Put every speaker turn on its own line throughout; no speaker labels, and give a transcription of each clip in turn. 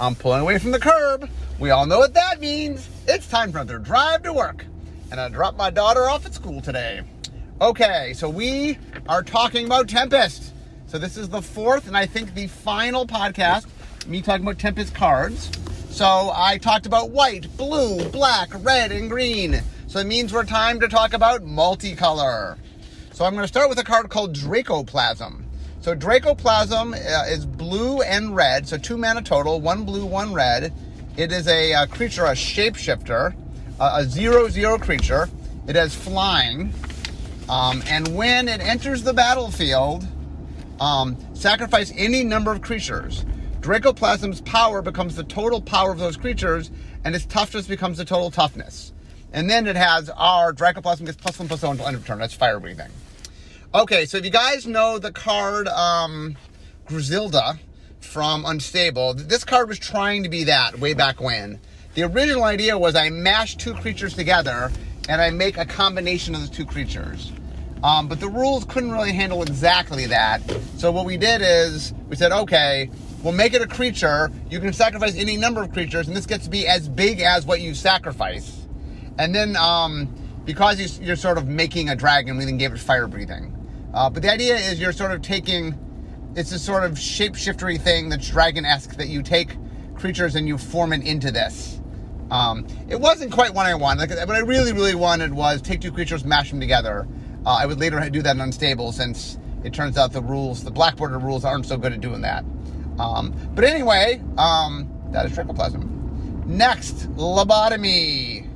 I'm pulling away from the curb. We all know what that means. It's time for another drive to work. And I dropped my daughter off at school today. Okay, so we are talking about Tempest. So this is the fourth and I think the final podcast, me talking about Tempest cards. So I talked about white, blue, black, red, and green. So it means we're time to talk about multicolor. So I'm going to start with a card called Dracoplasm. So Dracoplasm is blue and red, so 2 mana total, 1 blue, 1 red. It is a creature, a shapeshifter, a 0/0 creature. It has flying, and when it enters the battlefield, sacrifice any number of creatures. Dracoplasm's power becomes the total power of those creatures, and its toughness becomes the total toughness. And then it has Dracoplasm gets +1/+1 until end of turn. That's fire breathing. Okay, so if you guys know the card Griselda from Unstable, this card was trying to be that way back when. The original idea was I mash 2 creatures together and I make a combination of the 2 creatures. But the rules couldn't really handle exactly that. So what we did is we said, okay, we'll make it a creature. You can sacrifice any number of creatures, and this gets to be as big as what you sacrifice. And then because you're sort of making a dragon, we then gave it fire breathing. But the idea is you're sort of it's a sort of shapeshiftery thing that's dragon-esque, that you take creatures and you form it into this. It wasn't quite what I wanted. What I really, really wanted was take 2 creatures, mash them together. I would later do that in Unstable, since it turns out the black border rules aren't so good at doing that. But anyway, that is Dracoplasm. Next, Lobotomy.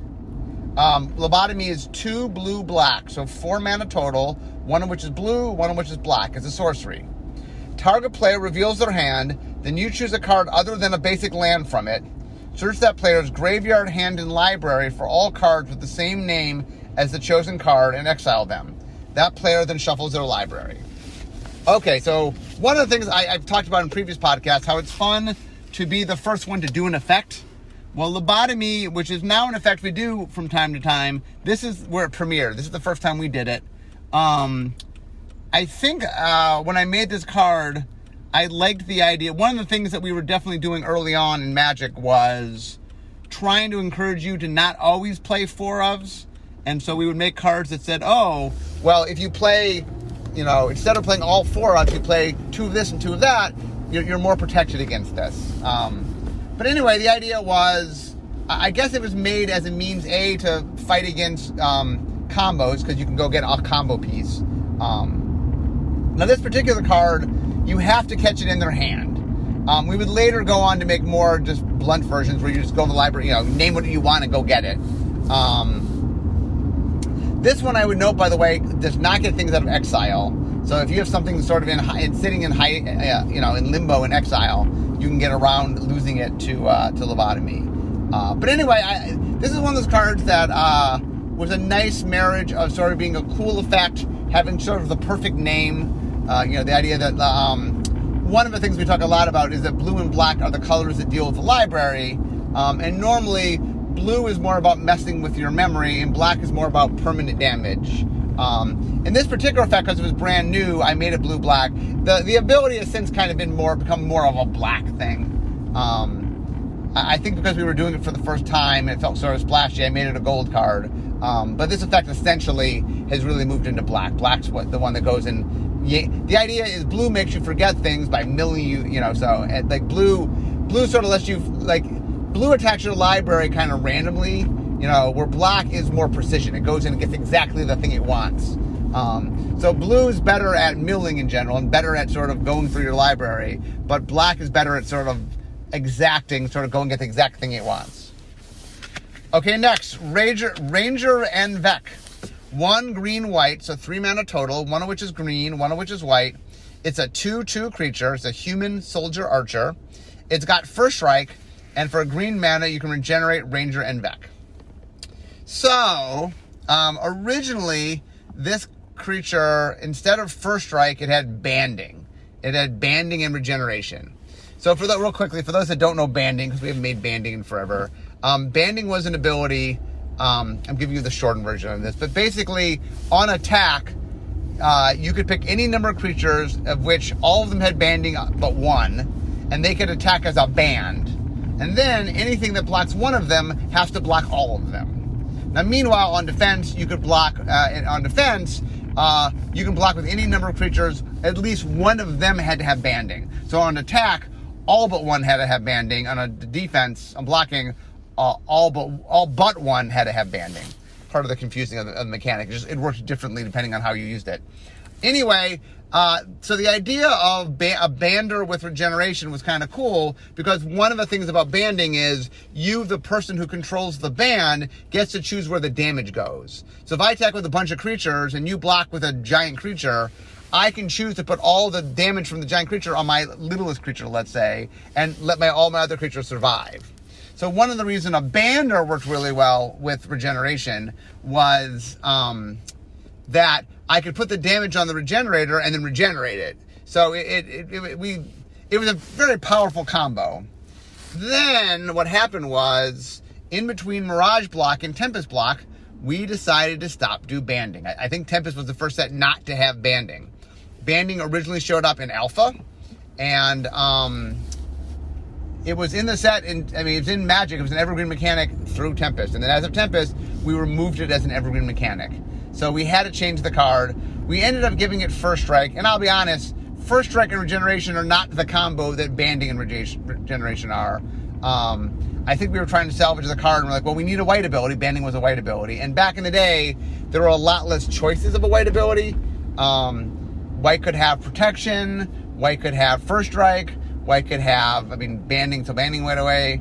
Lobotomy is 2 blue, black, so 4 mana total, 1 of which is blue, 1 of which is black. It's a sorcery. Target player reveals their hand, then you choose a card other than a basic land from it. Search that player's graveyard, hand, and library for all cards with the same name as the chosen card and exile them. That player then shuffles their library. Okay, so one of the things I've talked about in previous podcasts, how it's fun to be the first one to do an effect. Well, Lobotomy, which is now an effect we do from time to time, this is where it premiered. This is the first time we did it. I think when I made this card, I liked the idea. One of the things that we were definitely doing early on in Magic was trying to encourage you to not always play 4-ofs. And so we would make cards that said, oh, well, if you play, instead of playing all 4-ofs, you play 2 of this and 2 of that, you're more protected against this. But anyway, the idea was, I guess it was made as a means, A, to fight against combos, because you can go get a combo piece. Now, this particular card, you have to catch it in their hand. We would later go on to make more just blunt versions where you just go to the library, name what you want and go get it. This one, I would note, by the way, does not get things out of exile. So if you have something sort of sitting in in limbo in exile, you can get around losing it to Lobotomy. But anyway, this is one of those cards that was a nice marriage of sort of being a cool effect, having sort of the perfect name. The idea that one of the things we talk a lot about is that blue and black are the colors that deal with the library. And normally, blue is more about messing with your memory, and black is more about permanent damage. In this particular effect, because it was brand new, I made it blue-black. The ability has since kind of become more of a black thing. I think because we were doing it for the first time and it felt sort of splashy, I made it a gold card. But this effect essentially has really moved into black. Black's the one that goes in. The idea is blue makes you forget things by milling you, blue sort of lets you, blue attacks your library kind of randomly, where black is more precision. It goes in and gets exactly the thing it wants. So blue is better at milling in general and better at sort of going through your library, but black is better at sort of go and get the exact thing it wants. Okay, next, Ranger and Vec. 1 green, white, so 3 mana total, 1 of which is green, 1 of which is white. It's a 2/2 creature. It's a human soldier archer. It's got first strike, and for a green mana, you can regenerate Ranger and Vec. So, originally, this creature, instead of first strike, it had banding. It had banding and regeneration. So real quickly, for those that don't know banding, because we haven't made banding in forever, banding was an ability. I'm giving you the shortened version of this, but basically, on attack, you could pick any number of creatures of which all of them had banding but 1, and they could attack as a band. And then anything that blocks one of them has to block all of them. Now, meanwhile, on defense, you could block, you can block with any number of creatures. At least one of them had to have banding. So on attack, all but one had to have banding. On a defense, on blocking, all but one had to have banding. Part of the confusing of the mechanic. It worked differently depending on how you used it. Anyway, so the idea of a bander with regeneration was kind of cool, because one of the things about banding is you, the person who controls the band, gets to choose where the damage goes. So if I attack with a bunch of creatures and you block with a giant creature, I can choose to put all the damage from the giant creature on my littlest creature, let's say, and let all my other creatures survive. So one of the reasons a bander worked really well with regeneration was that I could put the damage on the regenerator and then regenerate it. So it was a very powerful combo. Then what happened was, in between Mirage Block and Tempest Block, we decided to stop do banding. I think Tempest was the first set not to have banding. Banding originally showed up in Alpha, and it was in the set, it's in Magic, it was an evergreen mechanic through Tempest. And then as of Tempest, we removed it as an evergreen mechanic. So we had to change the card. We ended up giving it First Strike, and I'll be honest, First Strike and Regeneration are not the combo that banding and regeneration are. I think we were trying to salvage the card, and we're like, well, we need a white ability. Banding was a white ability. And back in the day, there were a lot less choices of a white ability. White could have Protection, White could have First Strike, White could have, banding, so banding went away.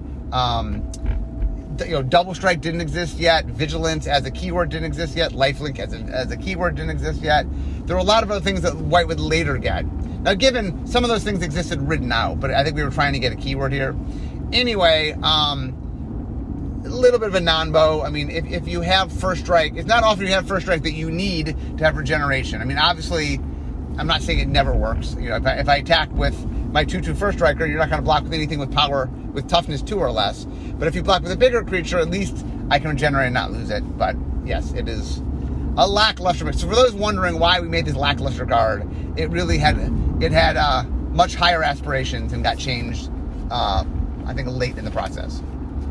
Double Strike didn't exist yet. Vigilance as a keyword didn't exist yet. Lifelink as a keyword didn't exist yet. There were a lot of other things that White would later get. Now, given some of those things existed written out, but I think we were trying to get a keyword here. Anyway, a little bit of a non-bow. If you have First Strike, it's not often you have First Strike that you need to have regeneration. Obviously, I'm not saying it never works. If I attack with my 2/2 First Striker, you're not going to block with anything with power, with toughness 2 or less. But if you block with a bigger creature, at least I can regenerate and not lose it. But yes, it is a lackluster mix. So for those wondering why we made this lackluster card, it really had much higher aspirations and got changed, I think, late in the process.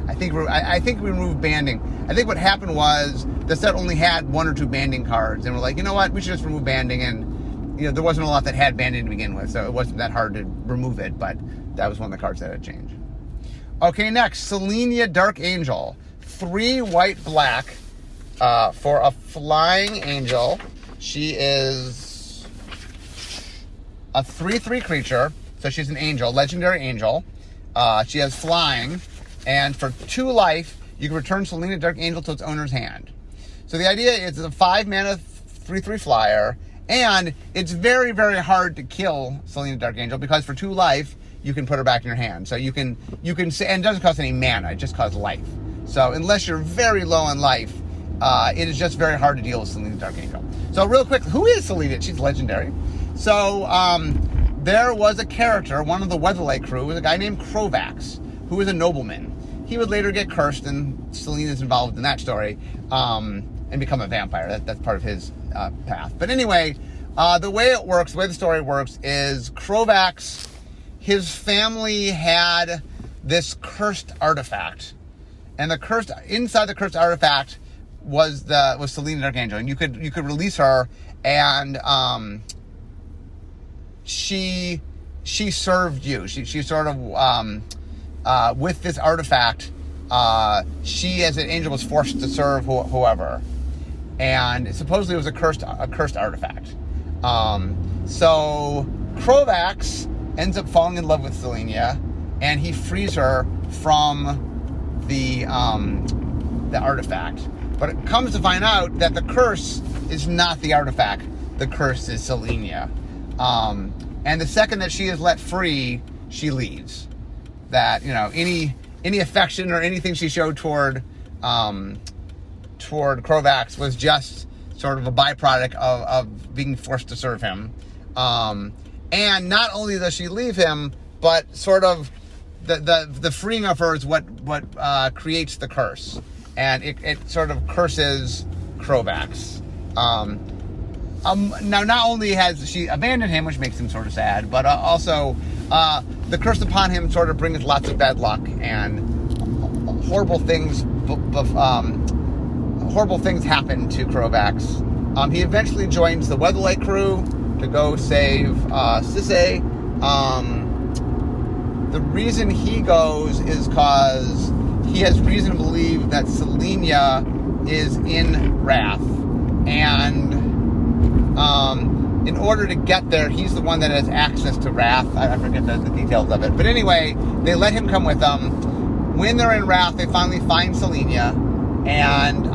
I think we removed banding. I think what happened was the set only had 1 or 2 banding cards, and we're like, you know what, we should just remove banding. And there wasn't a lot that had banding to begin with, so it wasn't that hard to remove it, but that was one of the cards that had changed. Okay, next, Selenia Dark Angel. 3 white black for a flying angel. She is a 3/3 creature, so she's an angel, legendary angel. She has flying, and for 2 life, you can return Selenia Dark Angel to its owner's hand. So the idea is it's a 5 mana 3/3 flyer, and it's very, very hard to kill Selenia Dark Angel, because for 2 life, you can put her back in your hand. So you can say, and it doesn't cost any mana, it just costs life. So unless you're very low on life, it is just very hard to deal with Selenia Dark Angel. So real quick, who is Selenia? She's legendary. So there was a character, one of the Weatherlight crew, was a guy named Krovax, who was a nobleman. He would later get cursed, and Selena's involved in that story, and become a vampire. That's part of his path. But anyway, the way it works, the way the story works, is Krovax, his family had this cursed artifact, and inside the cursed artifact was Selenia Dark Angel, and you could release her, and she served you. She sort of with this artifact, she as an angel was forced to serve whoever, and supposedly it was a cursed artifact. So Krovax ends up falling in love with Selenia, and he frees her from the artifact. But it comes to find out that the curse is not the artifact. The curse is Selenia. And the second that she is let free, she leaves. That, any affection or anything she showed toward Krovax was just sort of a byproduct of being forced to serve him. And not only does she leave him, but sort of the freeing of her is what creates the curse, and it sort of curses Krovax. Now, not only has she abandoned him, which makes him sort of sad, but also The curse upon him sort of brings lots of bad luck, and horrible things happen to Krovax. He eventually joins the Weatherlight crew to go save Sisay. The reason he goes is because he has reason to believe that Selenia is in Wrath, and in order to get there, he's the one that has access to Wrath. I forget the details of it, but anyway, they let him come with them. When they're in Wrath, they finally find Selenia, and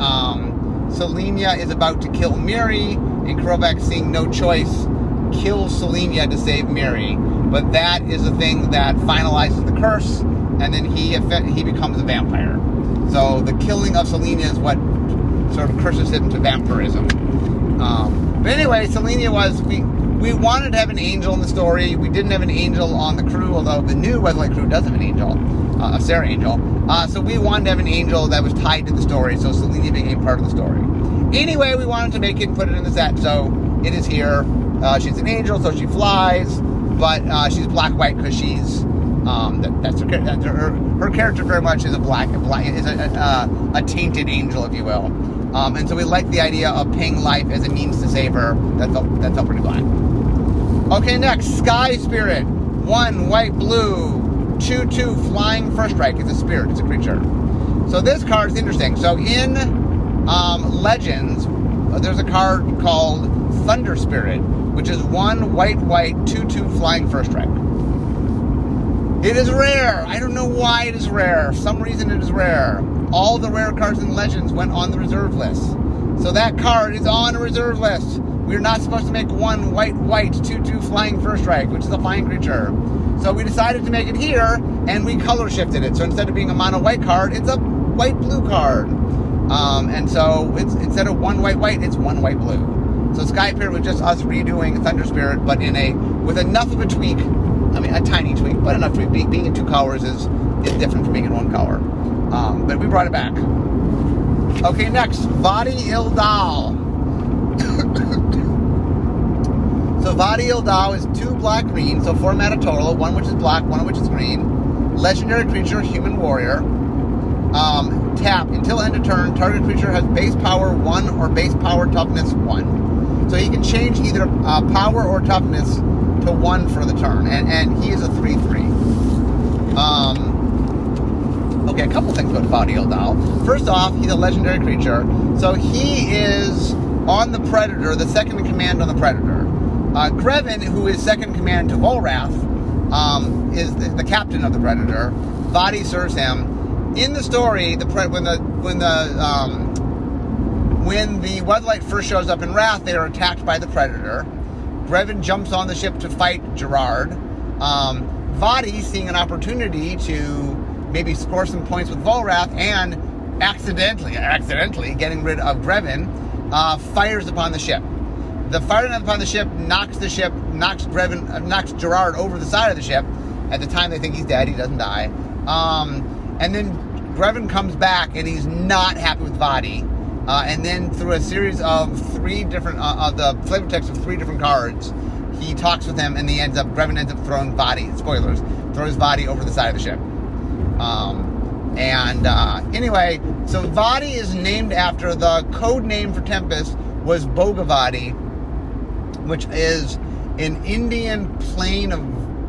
Selenia is about to kill Miri, and Krovax, seeing no choice, kills Selenia to save Miri. But that is the thing that finalizes the curse, and then he becomes a vampire. So the killing of Selenia is what sort of curses him to vampirism. But anyway, Selenia we wanted to have an angel in the story. We didn't have an angel on the crew, although the new Weatherlight crew does have an angel, a Sarah angel. So we wanted to have an angel that was tied to the story, so Selenia became part of the story. Anyway, we wanted to make it and put it in the set, so it is here. She's an angel, so she flies, but she's black-white because she's that's her character. Her character very much is a tainted angel, if you will. And so we like the idea of paying life as a means to save her. That felt pretty black. Okay, next, Sky Spirit. 1 white, blue, 2/2 flying first strike. It's a spirit. It's a creature. So this card is interesting. So in Legends, there's a card called Thunder Spirit, which is 1 white, 2/2 flying first strike. It is rare. I don't know why it is rare. For some reason it is rare. All the rare cards in Legends went on the reserve list. So that card is on a reserve list. We're not supposed to make 1 white, 2/2 flying first strike, which is a flying creature. So we decided to make it here, and we color shifted it. So instead of being a mono white card, it's a white blue card. And so it's instead of 1 white, it's 1 white blue. So Sky Spirit was just us redoing Thunder Spirit, but with enough of a tweak. I mean, a tiny tweak, but enough tweak. Being in 2 colors is different from being in 1 color. But we brought it back. Okay, next, Vadi Ildal. So Vadi Ildal is 2 black green, so 4 mana total, 1 which is black, 1 which is green. Legendary creature, human warrior. Tap, until end of turn, target creature has base power 1 or base power toughness 1. So he can change either power or toughness to 1 for the turn, and he is a 3/3. Okay, a couple things about Vadi Ildal. First off, he's a legendary creature, so he is on the Predator, the second in command on the Predator. Grevin, who is second in command to Volrath, is the captain of the Predator. Vadi serves him. In the story, when the Weatherlight first shows up in Wrath, they are attacked by the Predator. Grevin jumps on the ship to fight Gerard. Vadi, seeing an opportunity to maybe score some points with Volrath and accidentally getting rid of Grevin, fires upon the ship. The firing upon the ship knocks Gerard over the side of the ship. At the time they think he's dead, he doesn't die. And then Grevin comes back and he's not happy with Vadi. And then through a series of 3 different, the flavor text of 3 different cards, he talks with him and Grevin ends up throwing Vadi, spoilers, throws Vadi over the side of the ship. Anyway, so Vadi is named after the code name for Tempest was Bogavadi, which is an Indian plane of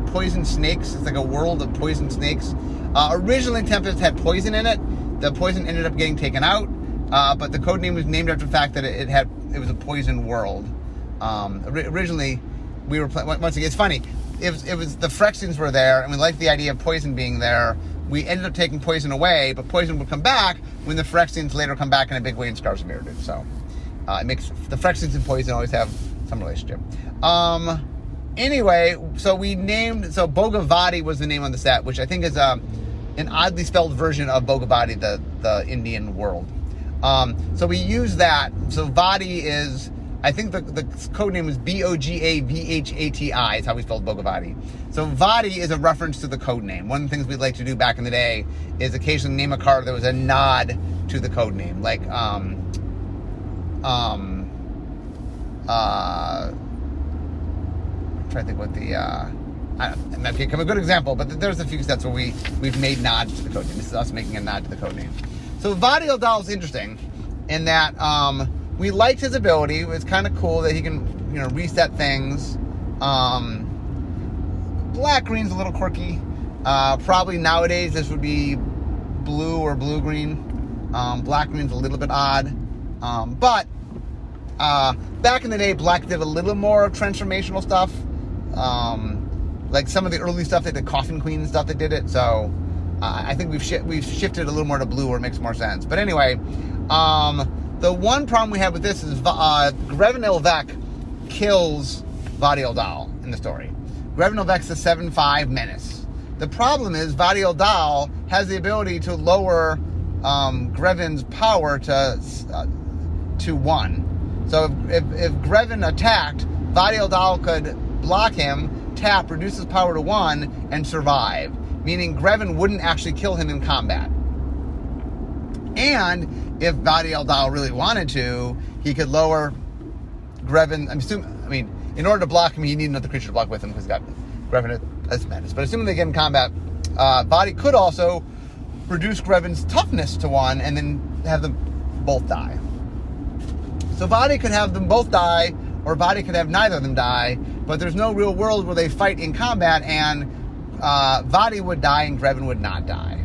poison snakes. It's like a world of poison snakes. Originally, Tempest had poison in it. The poison ended up getting taken out, but the code name was named after the fact that it was a poison world. Originally, we were playing. Once again, it's funny. It was the Phyrexians were there, and we liked the idea of poison being there. We ended up taking poison away, but poison would come back when the Phyrexians later come back in a big way in Scars of Mirrodin. So it makes the Phyrexians and poison always have some relationship. Anyway, so Bogavadi was the name on the set, which I think is an oddly spelled version of Bogavadi, the Indian world. So we use that. So Vadi is, I think the code name was Bogavhati is how we spelled Bogavadi. So Vadi is a reference to the code name. One of the things we'd like to do back in the day is occasionally name a card that was a nod to the code name. Like, I'm trying to think what the, It might become a good example, but there's a few steps where we've made nods to the code name. This is us making a nod to the code name. So Vadi Eldal is interesting in that we liked his ability. It was kind of cool that he can, reset things. Black green's a little quirky. Probably nowadays this would be blue or blue green. Black green's a little bit odd. But back in the day, black did a little more transformational stuff. Like some of the early stuff, they did Coffin Queen and stuff that did it. So I think we've shifted a little more to blue where it makes more sense. But anyway, the one problem we have with this is Grevin Ilvek kills Vadi Eldal in the story. Grevin Ilvek's a 7/5 menace. The problem is Vadi Eldal has the ability to lower Grevin's power to 1. So if Grevin attacked, Vadi Eldal could block him, tap, reduce his power to 1, and survive. Meaning Grevin wouldn't actually kill him in combat. And if Vadi Eldal really wanted to, he could lower Grevin. In order to block him, you need another creature to block with him because he's got Grevin as menace. But assuming they get in combat, Vadi could also reduce Grevin's toughness to 1 and then have them both die. So Vadi could have them both die, or Vadi could have neither of them die, but there's no real world where they fight in combat and Vadi would die and Grevin would not die.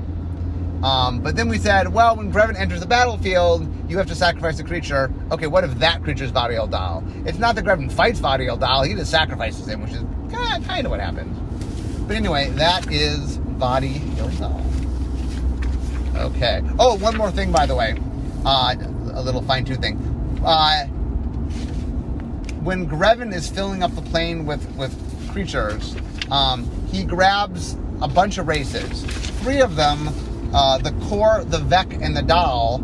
But then we said, well, when Grevin enters the battlefield, you have to sacrifice a creature. Okay, what if that creature is Vadi Eldal? It's not that Grevin fights Vadi Eldal, he just sacrifices him, which is kind of what happened. But anyway, that is Vadi Eldal. Okay. Oh, one more thing, by the way. A little fine-tuned thing. When Grevin is filling up the plane with creatures, he grabs a bunch of races. 3 of them, the Core, the Vek, and the Dal,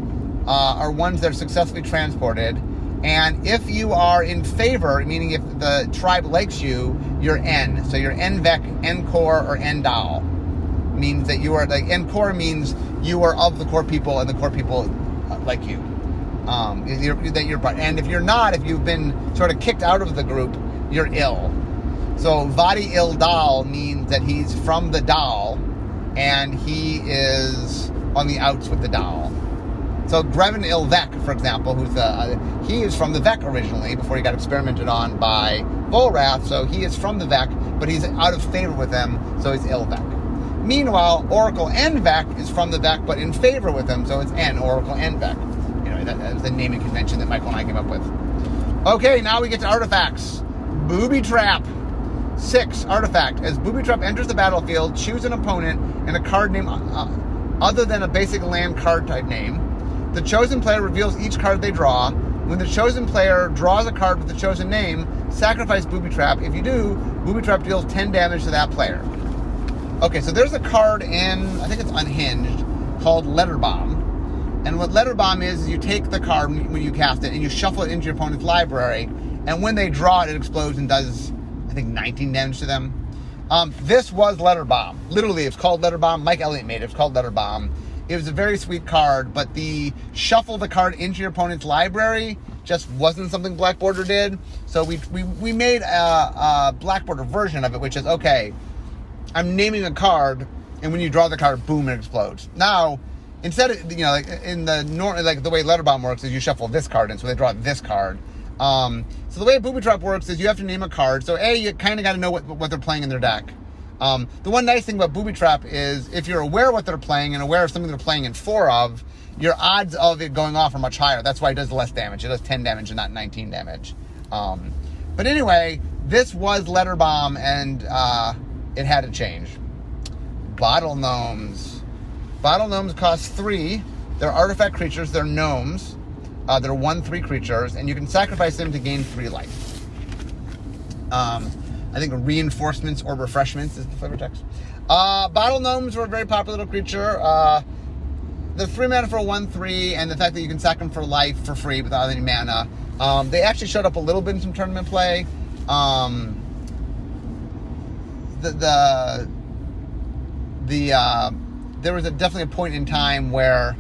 are ones that are successfully transported. And if you are in favor, meaning if the tribe likes you, you're N. So you're N Vek, N Core, or N Dal. Means that you are, like, N Core means you are of the core people and the core people like you. And if you're not, if you've been sort of kicked out of the group, you're ill. So Vadi Eldal means that he's from the Dal and he is on the outs with the Dal. So Grevin Ilvek, for example, he is from the Vek originally before he got experimented on by Volrath. So he is from the Vek, but he's out of favor with them, so he's Ilvek. Meanwhile, Oracle N Vek is from the Vek, but in favor with them, so it's N, Oracle N Vek. That was the naming convention that Michael and I came up with. Okay, now we get to artifacts. Booby Trap. 6, artifact. As Booby Trap enters the battlefield, choose an opponent and a card name other than a basic land card type name. The chosen player reveals each card they draw. When the chosen player draws a card with the chosen name, sacrifice Booby Trap. If you do, Booby Trap deals 10 damage to that player. Okay, so there's a card in, I think it's Unhinged, called Letter Bomb. And what Letter Bomb is you take the card when you cast it and you shuffle it into your opponent's library, and when they draw it, it explodes and does, I think, 19 damage to them. This was Letter Bomb. Literally, it's called Letter Bomb. Mike Elliott made it. It's called Letter Bomb. It was a very sweet card, but the shuffle the card into your opponent's library just wasn't something Black Border did. So we made a Black Border version of it, which is, okay, I'm naming a card, and when you draw the card, boom, it explodes. Now, instead of, like in the way Letter Bomb works is you shuffle this card in, so they draw this card. So the way Booby Trap works is you have to name a card. So you kind of got to know what they're playing in their deck. The one nice thing about Booby Trap is if you're aware of what they're playing and aware of something they're playing in 4 of, your odds of it going off are much higher. That's why it does less damage. It does 10 damage and not 19 damage. But anyway, this was Letter Bomb, and it had to change. Bottle Gnomes. Bottle Gnomes cost 3. They're artifact creatures. They're gnomes. They're 1/3 creatures, and you can sacrifice them to gain 3 life. I think reinforcements or refreshments is the flavor text. Bottle Gnomes were a very popular little creature. The 3 mana for a 1/3, and the fact that you can sack them for life for free without any mana. They actually showed up a little bit in some tournament play. There was definitely a point in time where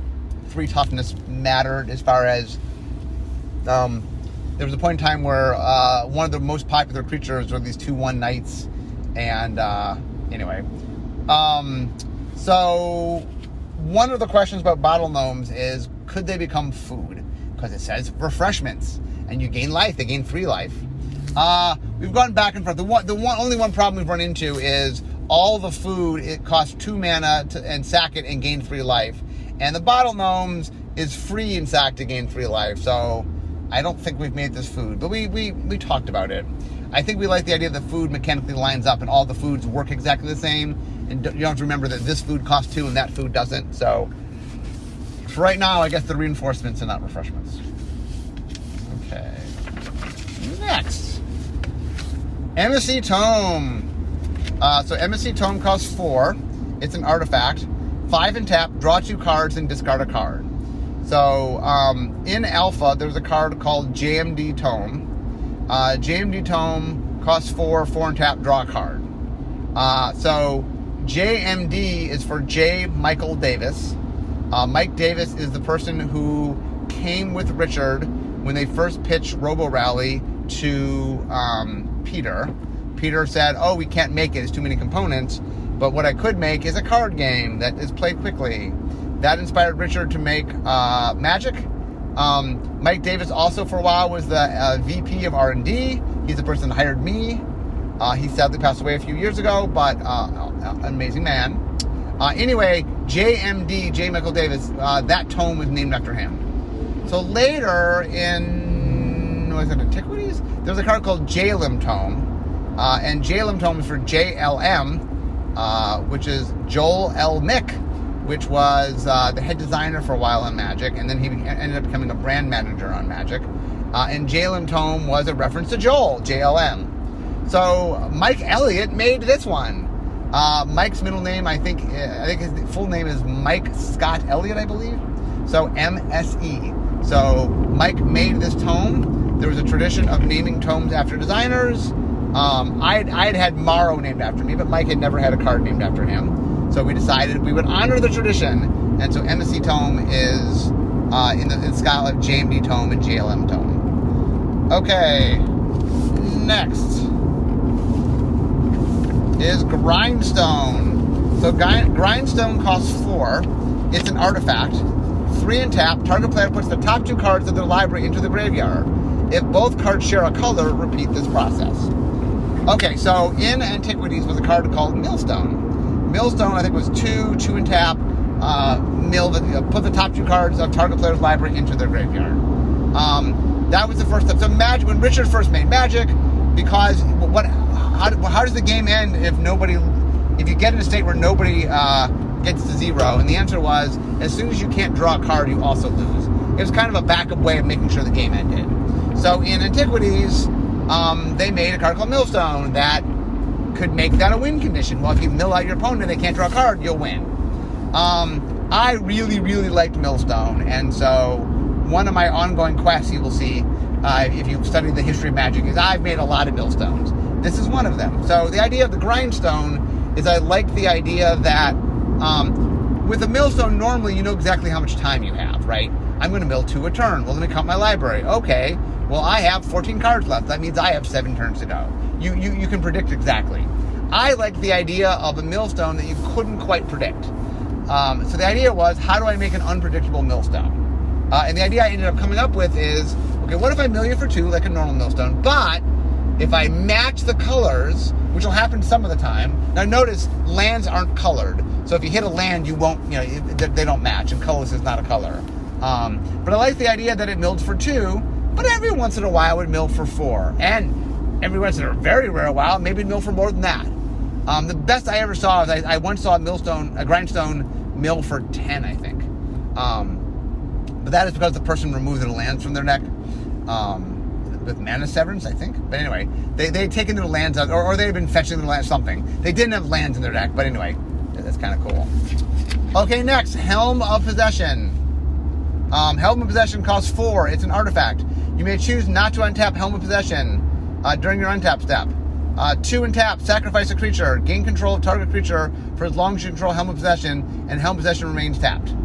3 toughness mattered as far as there was a point in time where one of the most popular creatures were these 2/1 knights, And anyway, so one of the questions about bottle gnomes is, could they become food? Because it says refreshments, and you gain life. They gain 3 life. We've gone back and forth. Only one problem we've run into is all the food, it costs 2 mana and sack it and gain 3 life. And the bottle gnomes is free and sack to gain 3 life. So I don't think we've made this food, but we talked about it. I think we like the idea that food mechanically lines up and all the foods work exactly the same. And you don't have to remember that this food costs 2 and that food doesn't. So for right now, I guess the reinforcements and not refreshments. Okay. Next. Embassy Tome. So Embassy Tome costs 4. It's an artifact. 5 and tap, draw 2 cards and discard a card. So in Alpha, there's a card called JMD Tome. JMD Tome costs 4 and tap, draw a card. So JMD is for J. Michael Davis. Mike Davis is the person who came with Richard when they first pitched Robo Rally to Peter. Peter said, oh, we can't make it, it's too many components, but what I could make is a card game that is played quickly. That inspired Richard to make Magic. Mike Davis also for a while was the VP of R&D. He's the person that hired me. He sadly passed away a few years ago, but an amazing man. Anyway, JMD, J. Michael Davis, that tome was named after him. So later in, was it Antiquities? There's a card called Jalem Tome. And Jalem Tome is for JLM, which is Joel L. Mick, which was the head designer for a while on Magic, and then he ended up becoming a brand manager on Magic. And Jalem Tome was a reference to Joel, JLM. So Mike Elliott made this one. Mike's middle name, I think his full name is Mike Scott Elliott, I believe. So MSE. So Mike made this tome. There was a tradition of naming tomes after designers. I'd had Morrow named after me, but Mike had never had a card named after him. So we decided we would honor the tradition. And so MSE Tome is in the style of JMD Tome and JLM Tome. Okay. Next is Grindstone. So Grindstone costs 4. It's an artifact. 3 and tap. Target player puts the top 2 cards of their library into the graveyard. If both cards share a color, repeat this process. Okay, so in Antiquities was a card called Millstone. Millstone, I think, was 2 and tap. Put the top 2 cards of target player's library into their graveyard. That was the first step. So Magic, when Richard first made Magic, because how does the game end if you get in a state where nobody gets to 0? And the answer was, as soon as you can't draw a card, you also lose. It was kind of a backup way of making sure the game ended. So in Antiquities, they made a card called Millstone that could make that a win condition. Well, if you mill out your opponent and they can't draw a card, you'll win. I really, really liked Millstone, and so one of my ongoing quests, you will see, if you've studied the history of Magic, is I've made a lot of Millstones. This is one of them. So the idea of the Grindstone is I like the idea that with a Millstone, normally you know exactly how much time you have, right? I'm going to mill 2 a turn. Well, let me count my library. Okay, well, I have 14 cards left. That means I have 7 turns to go. You can predict exactly. I like the idea of a Millstone that you couldn't quite predict. So the idea was, how do I make an unpredictable Millstone? And the idea I ended up coming up with is, okay, what if I mill you for 2 like a normal Millstone, but if I match the colors, which will happen some of the time. Now notice, lands aren't colored. So if you hit a land, you won't, they don't match, and colorless is not a color. But I like the idea that it milled for 2, but every once in a while it would mill for 4. And every once in a very rare while, maybe it'd mill for more than that. The best I ever saw is I once saw a Grindstone mill for 10, I think. But that is because the person removed their lands from their deck. With Mana Severance, I think. But anyway, they had taken their lands out, or they had been fetching their lands, something. They didn't have lands in their deck, but anyway, that's kind of cool. Okay, next, Helm of Possession. Helm of Possession costs 4. It's an artifact. You may choose not to untap Helm of Possession during your untap step. 2 and tap, sacrifice a creature. Gain control of target creature for as long as you control Helm of Possession, and Helm of Possession remains tapped.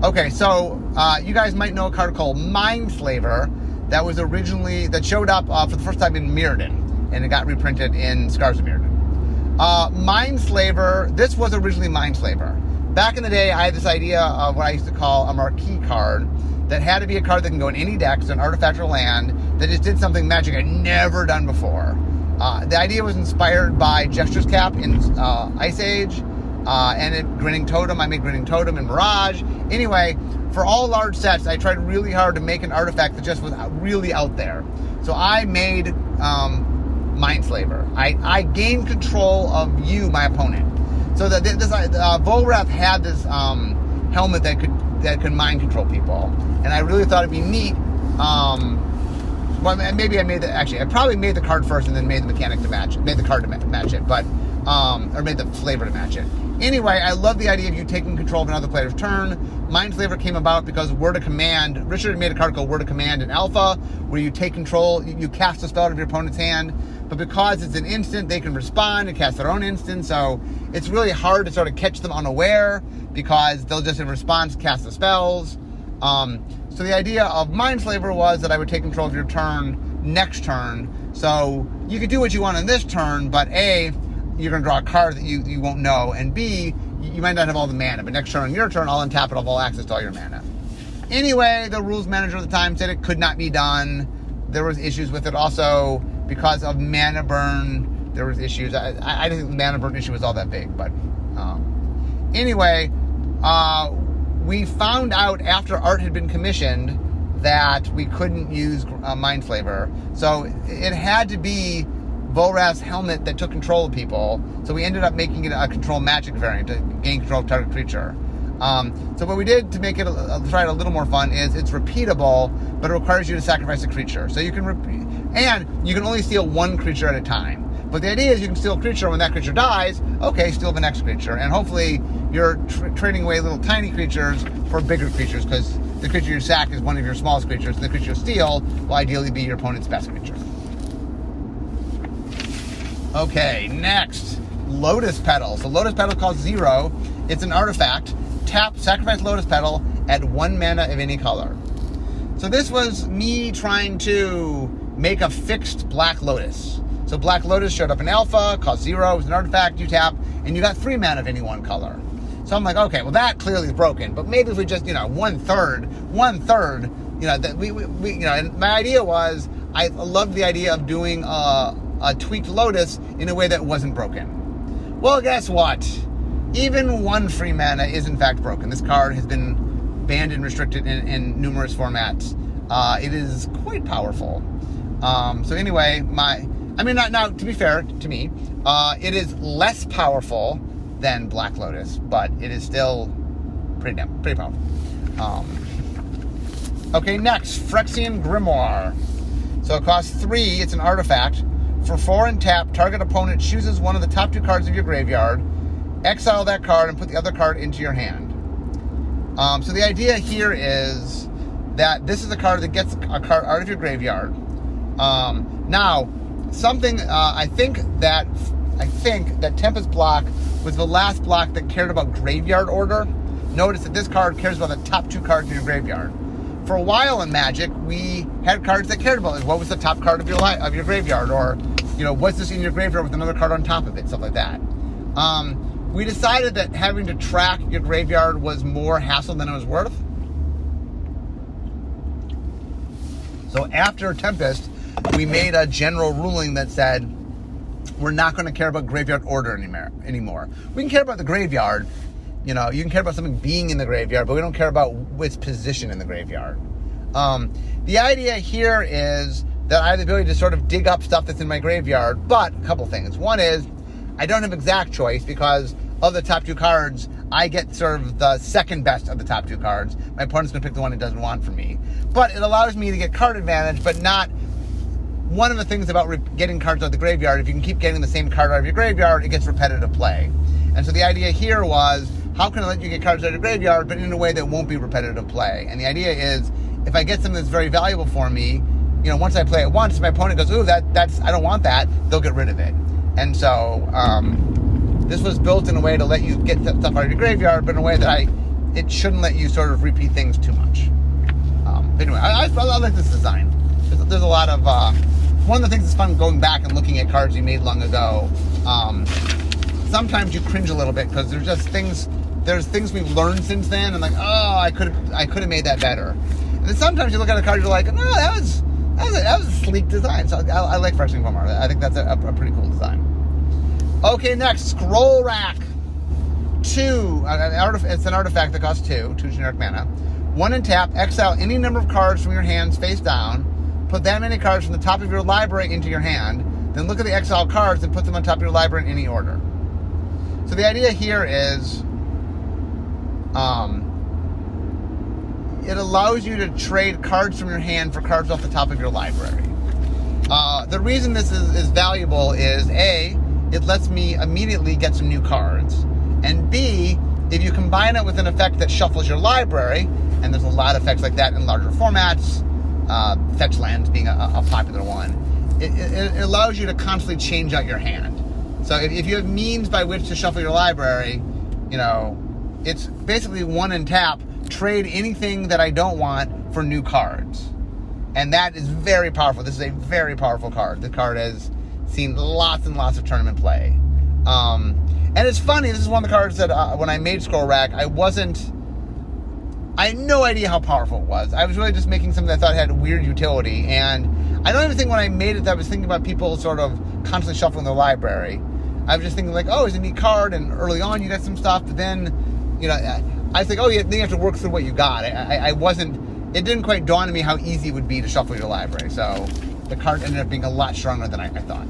Okay, so you guys might know a card called Mindslaver that showed up for the first time in Mirrodin, and it got reprinted in Scars of Mirrodin. Mindslaver, this was originally Mindslaver. Back in the day, I had this idea of what I used to call a marquee card that had to be a card that can go in any deck, so an artifact or land, that just did something magic I'd never done before. The idea was inspired by Jester's Cap in Ice Age, and Grinning Totem. I made Grinning Totem in Mirage. Anyway, for all large sets, I tried really hard to make an artifact that just was really out there. So I made Mindslaver. I gained control of you, my opponent. So Volrath had this helmet that could mind control people, and I really thought it'd be neat. Well, maybe I probably made the card first and then made the mechanic to match it. Made the card to match it, but or made the flavor to match it. Anyway, I love the idea of you taking control of another player's turn. Mindslaver came about because Word of Command. Richard had made a card called Word of Command in Alpha, where you take control, you cast a spell out of your opponent's hand, but because it's an instant, they can respond and cast their own instant, so it's really hard to sort of catch them unaware, because they'll just in response cast the spells. So the idea of Mindslaver was that I would take control of your turn next turn, so you could do what you want on this turn, but A, you're going to draw a card that you won't know, and B, you might not have all the mana, but next turn on your turn, I'll untap it, I'll have all access to all your mana. Anyway, the rules manager at the time said it could not be done. There was issues with it also because of mana burn. There was issues. I didn't think the mana burn issue was all that big, but anyway, we found out after art had been commissioned that we couldn't use Mindslaver, so it had to be Volrath's helmet that took control of people, so we ended up making it a control magic variant to gain control of target creature. So what we did to make it try it a little more fun is it's repeatable, but it requires you to sacrifice a creature. So you can and you can only steal one creature at a time. But the idea is you can steal a creature, when that creature dies, okay, steal the next creature, and hopefully you're trading away little tiny creatures for bigger creatures, because the creature you sack is one of your smallest creatures, and the creature you steal will ideally be your opponent's best creature. Okay, next, Lotus Petal. So Lotus Petal costs 0. It's an artifact. Tap, sacrifice Lotus Petal, add 1 mana of any color. So this was me trying to make a fixed Black Lotus. So Black Lotus showed up in Alpha, cost 0, it was an artifact, you tap, and you got 3 mana of any one color. So I'm like, okay, well that clearly is broken, but maybe if we just, one third, that we and my idea was, I loved the idea of doing a tweaked Lotus in a way that wasn't broken. Well, guess what? Even 1 free mana is in fact broken. This card has been banned and restricted in numerous formats. It is quite powerful. So anyway, to be fair to me, it is less powerful than Black Lotus, but it is still pretty powerful. Okay, next, Phyrexian Grimoire. So it costs 3, it's an artifact. For 4 and tap, target opponent chooses one of the top 2 cards of your graveyard, exile that card, and put the other card into your hand. So the idea here is that this is a card that gets a card out of your graveyard. Now, something I think that Tempest block was the last block that cared about graveyard order. Notice that this card cares about the top 2 cards in your graveyard. For a while in Magic, we had cards that cared about what was the top card of your graveyard, or what's this in your graveyard with another card on top of it, stuff like that. We decided that having to track your graveyard was more hassle than it was worth. So after Tempest, we made a general ruling that said we're not going to care about graveyard order anymore. We can care about the graveyard. You can care about something being in the graveyard, but we don't care about its position in the graveyard. The idea here is that I have the ability to sort of dig up stuff that's in my graveyard, but a couple things. One is, I don't have exact choice because of the top 2 cards, I get sort of the second best of the top 2 cards. My opponent's going to pick the one he doesn't want from me. But it allows me to get card advantage, but not... One of the things about getting cards out of the graveyard, if you can keep getting the same card out of your graveyard, it gets repetitive play. And so the idea here was, how can I let you get cards out of your graveyard, but in a way that won't be repetitive play? And the idea is, if I get something that's very valuable for me, once I play it once, my opponent goes, ooh, that's I don't want that, they'll get rid of it. And so this was built in a way to let you get stuff out of your graveyard, but in a way that it shouldn't let you sort of repeat things too much. But anyway, I like this design. There's a lot of... one of the things that's fun going back and looking at cards you made long ago sometimes you cringe a little bit because there's things we've learned since then, and like, oh, I could have made that better. And then sometimes you look at a card, you're like, no, that was a sleek design. So I like Freshing Foam Art. I think that's a pretty cool design. Okay, next, Scroll Rack. 2, it's an artifact that costs 2 generic mana. 1 and tap, exile any number of cards from your hands face down, put that many cards from the top of your library into your hand, then look at the exiled cards and put them on top of your library in any order. So the idea here is, it allows you to trade cards from your hand for cards off the top of your library. The reason this is valuable is A, it lets me immediately get some new cards, and B, if you combine it with an effect that shuffles your library, and there's a lot of effects like that in larger formats, fetch lands being a popular one, it allows you to constantly change out your hand. So if you have means by which to shuffle your library, it's basically 1 and tap, trade anything that I don't want for new cards. And that is very powerful. This is a very powerful card. The card has seen lots and lots of tournament play. And it's funny, this is one of the cards that when I made Scroll Rack, I had no idea how powerful it was. I was really just making something that I thought had weird utility. And I don't even think when I made it that I was thinking about people sort of constantly shuffling their library. I was just thinking like, oh, it's a neat card, and early on you got some stuff, but then, I was like, oh, yeah, then you have to work through what you got. It didn't quite dawn on me how easy it would be to shuffle your library. So the card ended up being a lot stronger than I thought.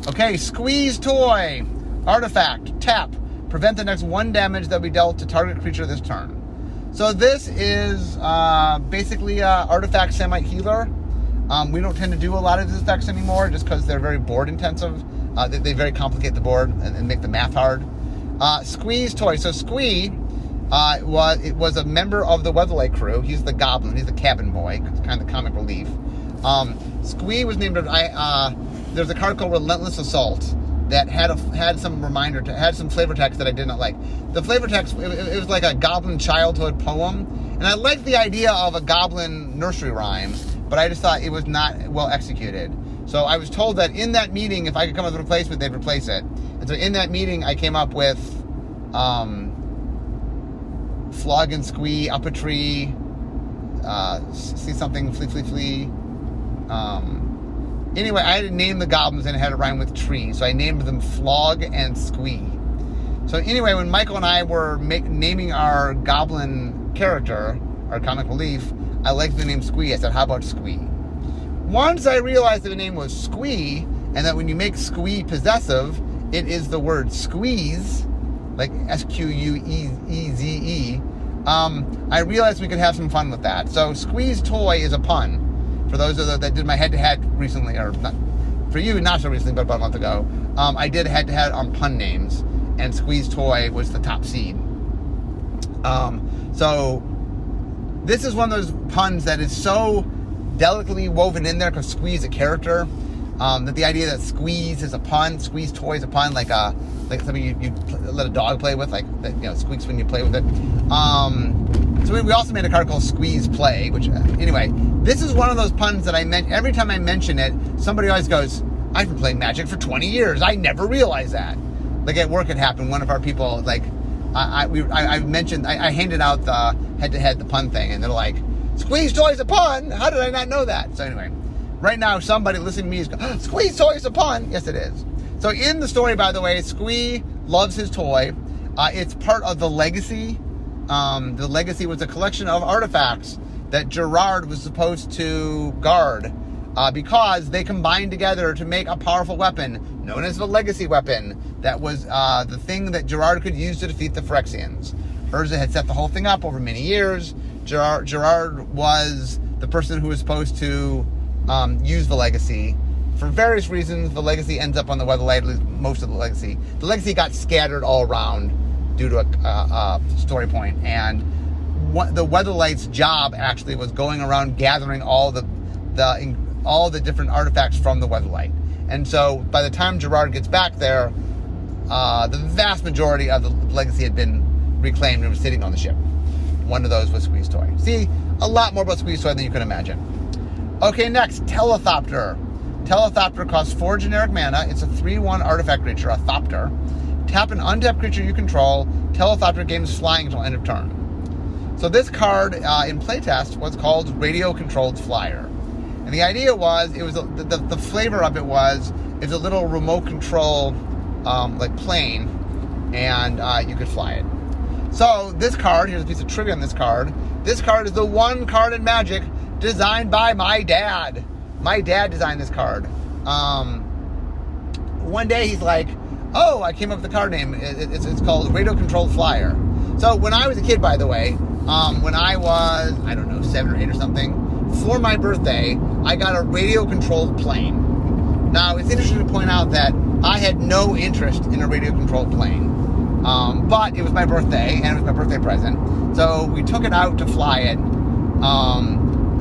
Okay, Squeeze Toy. Artifact, tap, prevent the next 1 damage that will be dealt to target creature this turn. So this is basically an artifact Semite healer. We don't tend to do a lot of these effects anymore just because they're very board intensive. They very complicate the board and make the math hard. Squeeze Toy. So Squee was a member of the Weatherlight crew. He's the goblin. He's the cabin boy. It's kind of comic relief. Squee was named. There's a card called Relentless Assault that had some flavor text that I did not like. The flavor text, it was like a goblin childhood poem, and I liked the idea of a goblin nursery rhyme, but I just thought it was not well executed. So I was told that in that meeting, if I could come up with a replacement, they'd replace it. And so in that meeting, I came up with Flog and Squee, Up a Tree, See Something, Flee. Anyway, I had to name the goblins and it had to rhyme with tree. So I named them Flog and Squee. So anyway, when Michael and I were naming our goblin character, our comic relief, I liked the name Squee. I said, how about Squee? Once I realized that the name was Squee, and that when you make Squee possessive, it is the word squeeze, like S-Q-U-E-E-Z-E, I realized we could have some fun with that. So Squeeze Toy is a pun. For those of that did my head-to-head recently, or not, for you, not so recently, but about a month ago, I did head-to-head on pun names, and Squeeze Toy was the top seed. So this is one of those puns that is so delicately woven in there because Squeeze a character, that the idea that squeeze is a pun, Squeeze Toy is a pun, like something you let a dog play with, like that, squeaks when you play with it. So we also made a card called Squeeze Play, which, anyway, this is one of those puns that I meant, every time I mention it, somebody always goes, I've been playing Magic for 20 years. I never realized that. Like at work it happened, one of our people, like, I handed out the head-to-head, the pun thing, and they're like, Squeeze Toy's a pun? How did I not know that? So anyway, right now somebody listening to me is going, oh, Squeeze Toy's a pun? Yes, it is. So in the story, by the way, Squee loves his toy. It's part of the Legacy. The Legacy was a collection of artifacts that Gerard was supposed to guard because they combined together to make a powerful weapon known as the Legacy weapon that was the thing that Gerard could use to defeat the Phyrexians. Urza had set the whole thing up over many years. Gerard was the person who was supposed to use the Legacy. For various reasons, the Legacy ends up on the Weatherlight, at least most of the Legacy. The Legacy got scattered all around due to a story point, and the Weatherlight's job actually was going around gathering all the different artifacts from the Weatherlight. And so by the time Gerard gets back there, the vast majority of the Legacy had been reclaimed and was sitting on the ship. One of those was Squeeze Toy. See, a lot more about Squeeze Toy than you could imagine. Okay, next, Telethopter. Telethopter costs 4 generic mana. It's a 3/1 artifact creature, a Thopter. Tap an untapped creature you control. Teleopter gains flying until end of turn. So this card in playtest was called Radio Controlled Flyer. And the idea was, it was the flavor of it was, it's a little remote control like plane, and you could fly it. So this card, here's a piece of trivia on this card. This card is the one card in Magic designed by my dad. My dad designed this card. One day he's like, oh, I came up with the card name. It's called Radio Controlled Flyer. So when I was a kid, by the way, when I was, I don't know, 7 or 8 or something, for my birthday, I got a radio-controlled plane. Now, it's interesting to point out that I had no interest in a radio-controlled plane. But it was my birthday, and it was my birthday present. So we took it out to fly it.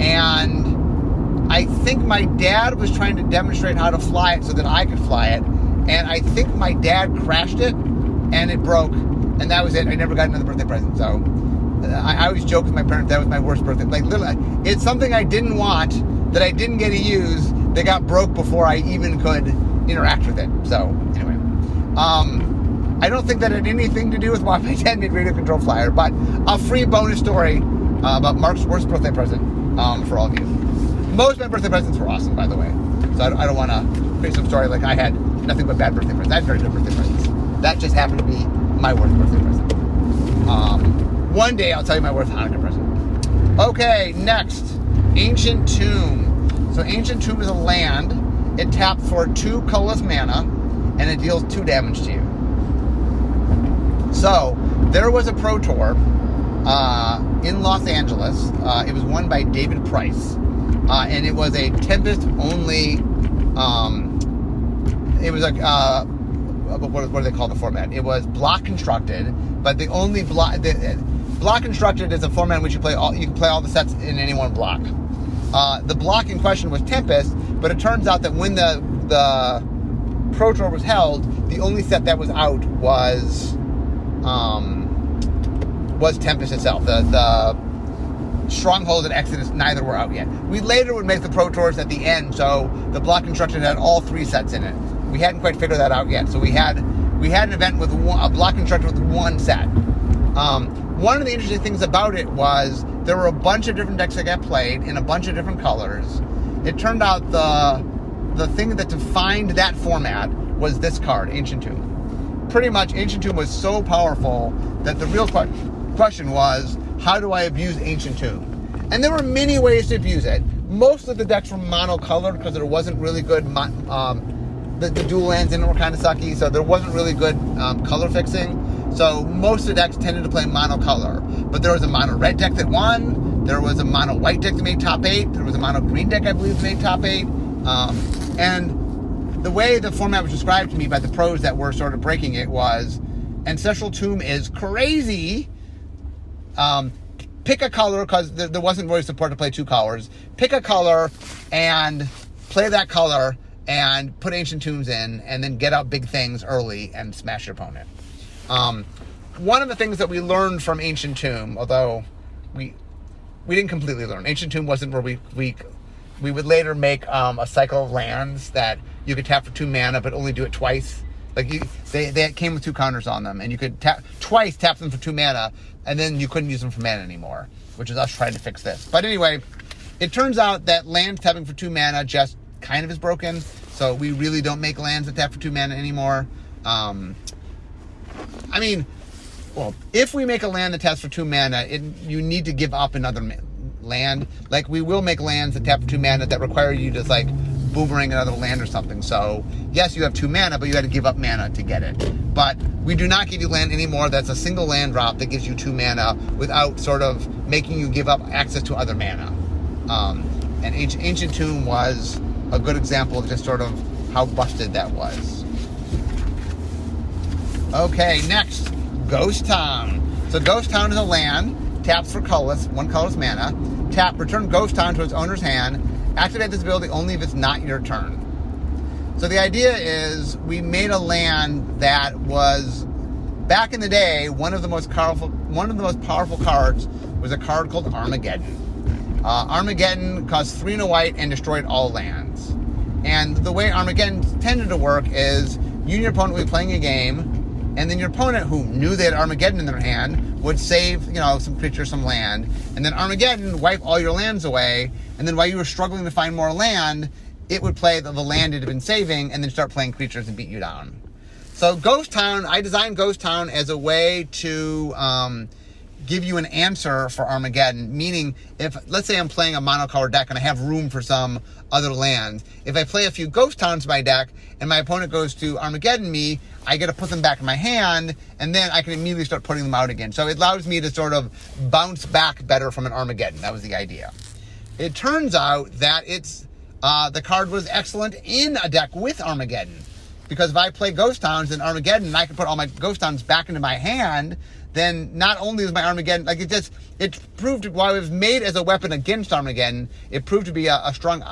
And I think my dad was trying to demonstrate how to fly it so that I could fly it. And I think my dad crashed it, and it broke. And that was it. I never got another birthday present. So I always joke with my parents, that was my worst birthday. Like, literally, it's something I didn't want, that I didn't get to use, that got broke before I even could interact with it. So, anyway. I don't think that had anything to do with why my dad made Radio Control Flyer, but a free bonus story about Mark's worst birthday present for all of you. Most of my birthday presents were awesome, by the way. So I don't want to create some story like I had nothing but bad birthday presents. I had very good birthday presents. That just happened to be my worst birthday present. One day I'll tell you my worst Hanukkah present. Okay, next. Ancient Tomb. So Ancient Tomb is a land. It taps for 2 colorless mana, and it deals 2 damage to you. So, there was a Pro Tour in Los Angeles. It was won by David Price. And it was a Tempest only, it was like, what do they call the format? It was block constructed, but the only block constructed is a format in which you can play all the sets in any one block. The block in question was Tempest, but it turns out that when the Pro Tour was held, the only set that was out was Tempest itself. The Stronghold and Exodus, neither were out yet. We later would make the Pro Tours at the end, so the block construction had all 3 sets in it. We hadn't quite figured that out yet, so we had an event with a block construction with 1 set. One of the interesting things about it was there were a bunch of different decks that got played in a bunch of different colors. It turned out the thing that defined that format was this card, Ancient Tomb. Pretty much, Ancient Tomb was so powerful that the real question was, how do I abuse Ancient Tomb? And there were many ways to abuse it. Most of the decks were monocolored because there wasn't really good, the dual lands in it were kind of sucky, so there wasn't really good color fixing. So most of the decks tended to play monocolor. But there was a mono red deck that won. There was a mono white deck that made top 8. There was a mono green deck, I believe, that made top 8. And the way the format was described to me by the pros that were sort of breaking it was, Ancestral Tomb is crazy. Pick a color, because there wasn't really support to play 2 colors. Pick a color and play that color and put Ancient Tombs in, and then get out big things early and smash your opponent. One of the things that we learned from Ancient Tomb, although we didn't completely learn, Ancient Tomb wasn't where we would later make a cycle of lands that you could tap for 2 mana, but only do it twice. Like they came with 2 counters on them, and you could tap them for 2 mana, and then you couldn't use them for mana anymore, which is us trying to fix this. But anyway, it turns out that land tapping for 2 mana just kind of is broken, so we really don't make lands that tap for 2 mana anymore. If we make a land that taps for 2 mana, you need to give up another land. Like, we will make lands that tap for 2 mana that require you to, like, boomerang another land or something. So, yes, you have 2 mana, but you had to give up mana to get it. But we do not give you land anymore that's a single land drop that gives you 2 mana without sort of making you give up access to other mana. And Ancient Tomb was a good example of just sort of how busted that was. Okay, next, Ghost Town. So Ghost Town is a land, taps for colorless, 1 colorless mana. Tap, return Ghost Town to its owner's hand. Activate this ability only if it's not your turn. So the idea is, we made a land that was, back in the day, one of the most powerful cards was a card called Armageddon. Armageddon cost 3 and a white and destroyed all lands. And the way Armageddon tended to work is, you and your opponent will be playing a game. and then your opponent, who knew they had Armageddon in their hand, would save, some creatures, some land, and then Armageddon wipe all your lands away, and then while you were struggling to find more land, it would play the land it had been saving, and then start playing creatures and beat you down. So Ghost Town, I designed Ghost Town as a way to give you an answer for Armageddon, meaning if, let's say I'm playing a monocolor deck and I have room for some other land, if I play a few Ghost Towns in my deck and my opponent goes to Armageddon me, I get to put them back in my hand, and then I can immediately start putting them out again. So it allows me to sort of bounce back better from an Armageddon. That was the idea. It turns out that the card was excellent in a deck with Armageddon, because if I play Ghost Towns in Armageddon and I can put all my Ghost Towns back into my hand, then not only is my Armageddon, it proved, while it was made as a weapon against Armageddon, it proved to be a strong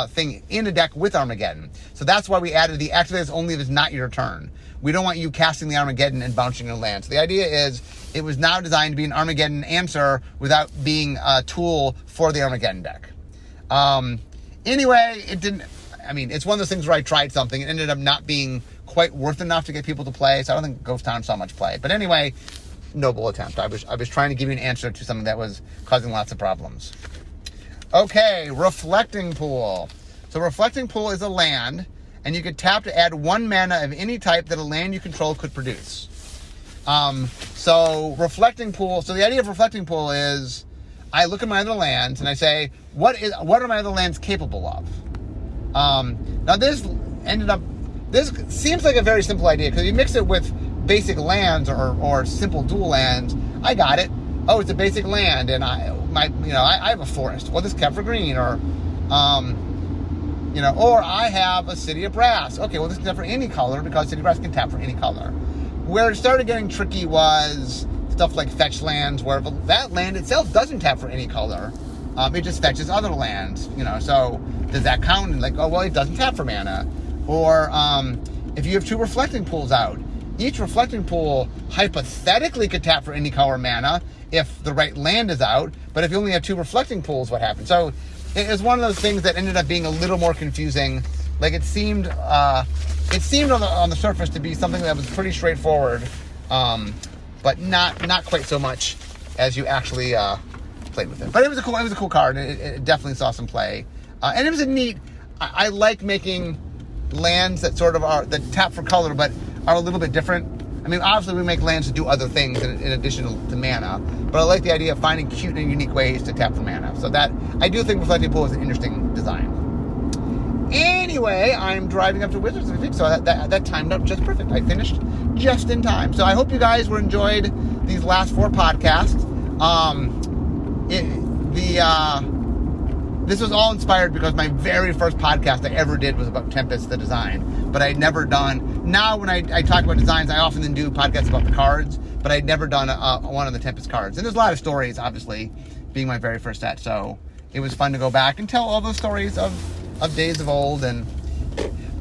thing in a deck with Armageddon. So that's why we added the activates only if it's not your turn. We don't want you casting the Armageddon and bouncing your land. So the idea is, it was now designed to be an Armageddon answer without being a tool for the Armageddon deck. Anyway, it's one of those things where I tried something and ended up not being quite worth enough to get people to play, so I don't think Ghost Town saw much play. But anyway, noble attempt. I was trying to give you an answer to something that was causing lots of problems. Okay, Reflecting Pool. So Reflecting Pool is a land, and you could tap to add 1 mana of any type that a land you control could produce. So Reflecting Pool. So the idea of Reflecting Pool is, I look at my other lands and I say, what are my other lands capable of? Now this seems like a very simple idea, because you mix it with basic lands or simple dual lands. I got it. Oh, it's a basic land, and I have a forest. Well, this kept for green, or I have a City of Brass. Okay, well, this can tap for any color, because City of Brass can tap for any color. Where it started getting tricky was stuff like fetch lands, where that land itself doesn't tap for any color. It just fetches other lands, so does that count? And it doesn't tap for mana. Or if you have 2 Reflecting Pools out, each Reflecting Pool hypothetically could tap for any color mana if the right land is out, but if you only have 2 Reflecting Pools, what happens? So it was one of those things that ended up being a little more confusing. It seemed on the surface to be something that was pretty straightforward, but not quite so much as you actually played with it. But it was a cool card, and it definitely saw some play. And it was a neat. I like making lands that sort of that tap for color, but are a little bit different. Obviously we make lands to do other things in addition to mana, but I like the idea of finding cute and unique ways to tap for mana. So that, I do think Reflecting Pool is an interesting design. Anyway, I'm driving up to Wizards this week, so that timed up just perfect. I finished just in time. So I hope you guys enjoyed these last 4 podcasts. This was all inspired because my very first podcast I ever did was about Tempest, the design. But I had never done... Now when I talk about designs, I often then do podcasts about the cards, but I'd never done one on the Tempest cards. And there's a lot of stories, obviously, being my very first set. So it was fun to go back and tell all those stories of days of old. And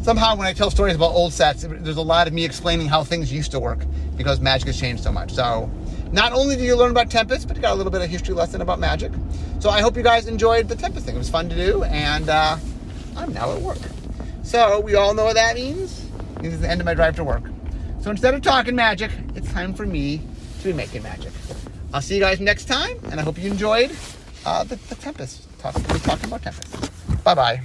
somehow when I tell stories about old sets, there's a lot of me explaining how things used to work, because Magic has changed so much. So not only do you learn about Tempest, but you got a little bit of history lesson about Magic. So I hope you guys enjoyed the Tempest thing. It was fun to do, and I'm now at work. So we all know what that means. It means it's the end of my drive to work. So instead of talking Magic, it's time for me to be making Magic. I'll see you guys next time, and I hope you enjoyed the Tempest. Talking about Tempest. Bye-bye.